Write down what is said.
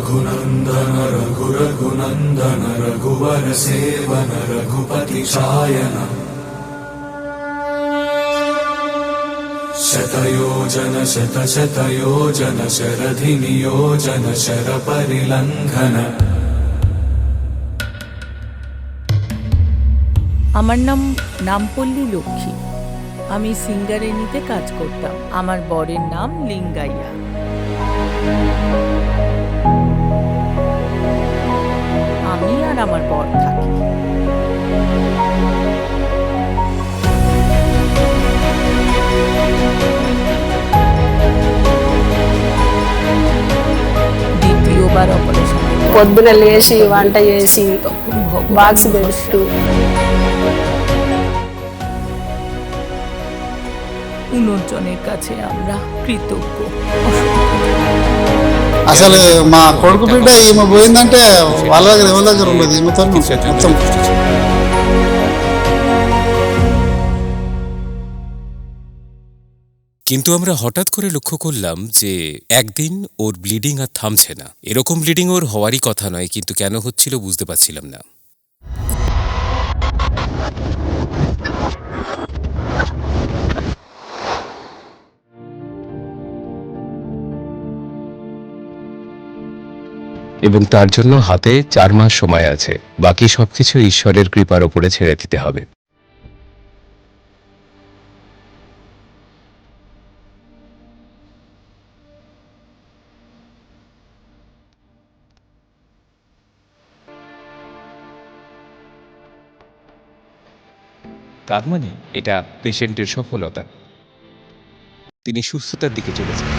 रघुनन्दन रघुरघुनन्दन रघुवर seven Raghupati Shayan शतयोजन शतशतयोजन शरधि नियोजन शरपरिलङ्घन। আমার নাম নামপল্লী লক্ষ্মী। আমি সিঙ্গারেনিতে কাজ করতাম। আমার বরের নাম লিঙ্গাইয়া। আমি আর আমার বর থাকি। দ্বিতীয়বার অপারেশন పొద్దున లేచి వంట చేసి তখন బాక్స్ పెట్టు পুনর্জনের কাছে আমরা কৃতজ্ঞ। అసలు మా కొడుకు బిడ్డ ఈమె పోయిందంటే వాళ్ళ దగ్గర ఎవరి దగ్గర ఉండదు ఈమెతో మొత్తం কিন্তু আমরা হঠাৎ করে লক্ষ্য করলাম যে একদিন ওর ব্লিডিং আর থামছে না। এরকম ব্লিডিং ওর হওয়ারই কথা নয়, কিন্তু কেন হচ্ছিল বুঝতে পারছিলাম না। এবং তার জন্য হাতে 4 মাস সময় আছে। বাকি সবকিছু ঈশ্বরের কৃপার ওপরে ছেড়ে দিতে হবে। তার মানে এটা পেশেন্টের সফলতা, তিনি সুস্থতার দিকে চলেছেন।